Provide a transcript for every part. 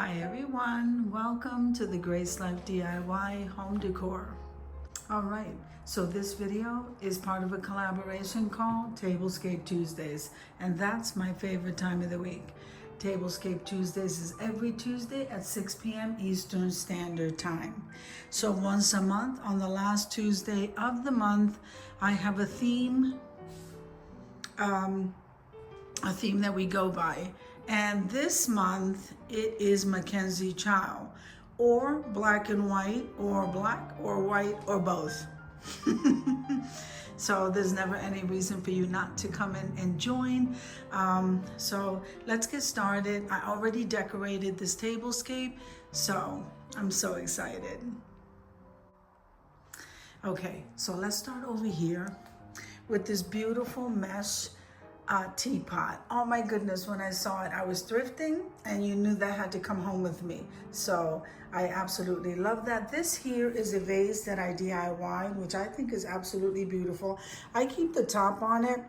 Hi everyone, welcome to the Grace Life DIY home decor. All right, so this video is part of a collaboration called Tablescape Tuesdays, and that's my favorite time of the week. Tablescape Tuesdays is every Tuesday at 6 p.m. Eastern Standard Time. So once a month, on the last Tuesday of the month, I have a theme that we go by. And this month it is MacKenzie Childs, or black and white, or black or white, or both. So there's never any reason for you not to come in and join. So let's get started. I already decorated this tablescape, so I'm so excited. Okay, so let's start over here with this beautiful mesh teapot. Oh my goodness, when I saw it, I was thrifting and you knew that had to come home with me. So I absolutely love that. This here is a vase that I DIY'd, which I think is absolutely beautiful. I keep the top on it,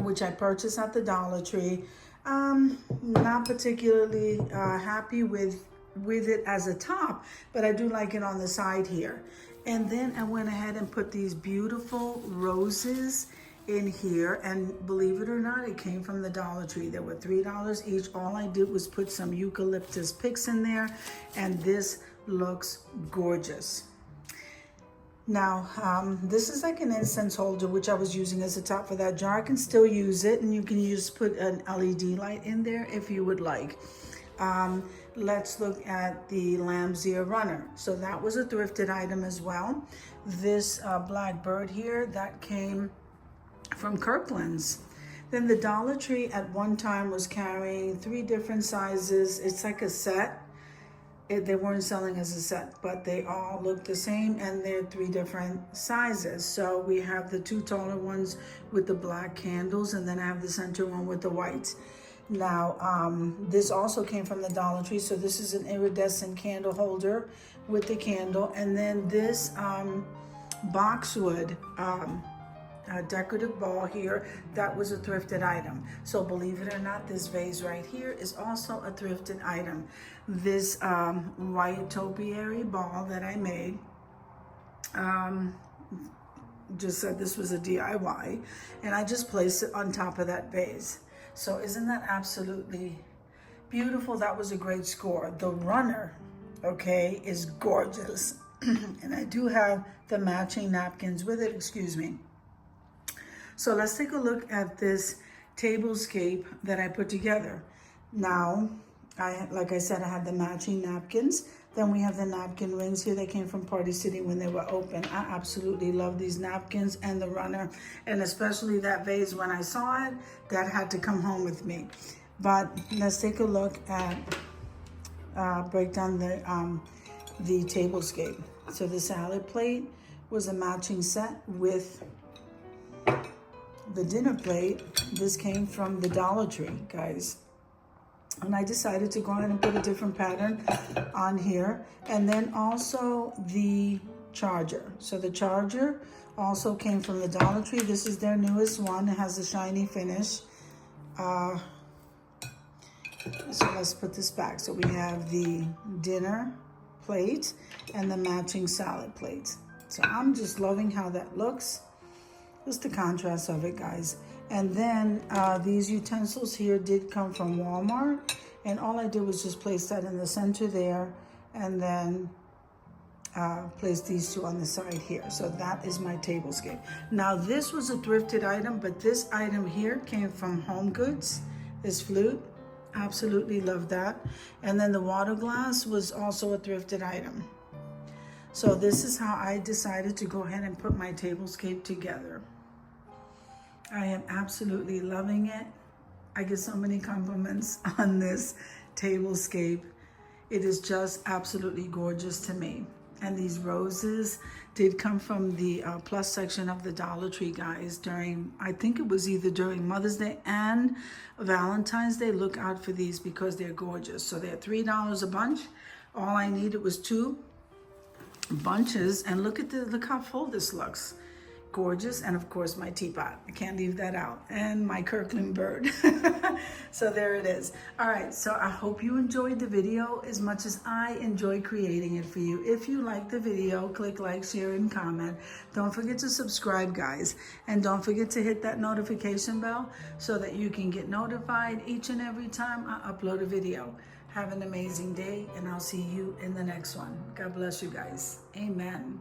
which I purchased at the Dollar Tree. Not particularly happy with it as a top, but I do like it on the side here. And then I went ahead and put these beautiful roses in here, and believe it or not, it came from the Dollar Tree. They were $3 each. All I did was put some eucalyptus picks in there, and this looks gorgeous. Now, this is like an incense holder, which I was using as a top for that jar. I can still use it, and you can just put an LED light in there if you would like. Let's look at the lamb's ear runner. So that was a thrifted item as well. This black bird here, that came from Kirkland's. Then the Dollar Tree at one time was carrying 3 different sizes. It's like a set. They weren't selling as a set, but they all look the same, and they're 3 different sizes. So we have the 2 taller ones with the black candles, and then I have the center one with the whites. Now, this also came from the Dollar Tree. So this is an iridescent candle holder with the candle. And then this boxwood decorative ball here, that was a thrifted item. So believe it or not, this vase right here is also a thrifted item. This white topiary ball that I made, just said this was a DIY, and I just placed it on top of that vase. So isn't that absolutely beautiful? That was a great score. The runner, okay, is gorgeous. And I do have the matching napkins with it, excuse me. So let's take a look at this tablescape that I put together. Now, like I said, I have the matching napkins. Then we have the napkin rings here that came from Party City when they were open. I absolutely love these napkins and the runner, and especially that vase. When I saw it, that had to come home with me. But let's take a look at, break down the tablescape. So the salad plate was a matching set with the dinner plate. This came from the Dollar Tree, guys. And I decided to go ahead and put a different pattern on here. And then also the charger. So the charger also came from the Dollar Tree. This is their newest one. It has a shiny finish. So let's put this back. So we have the dinner plate and the matching salad plate. So I'm just loving how that looks. Just the contrast of it, guys. And then these utensils here did come from Walmart, and all I did was just place that in the center there, and then place these 2 on the side here. So that is my tablescape. Now this was a thrifted item, but this item here came from Home Goods. This flute, absolutely love that. And then the water glass was also a thrifted item. So this is how I decided to go ahead and put my tablescape together. I am absolutely loving it. I get so many compliments on this tablescape. It is just absolutely gorgeous to me. And these roses did come from the plus section of the Dollar Tree, guys, during, I think it was either during Mother's Day and Valentine's Day. Look out for these because they're gorgeous. So they're $3 a bunch. All I needed was 2 bunches, and look how full this looks. gorgeous. And of course my teapot, I can't leave that out, and my Kirkland bird. So there it is. All right, so I hope you enjoyed the video as much as I enjoy creating it for you. If you like the video, click like, share, and comment. Don't forget to subscribe, guys, and don't forget to hit that notification bell so that you can get notified each and every time I upload a video. Have an amazing day, and I'll see you in the next one. God bless you guys. Amen.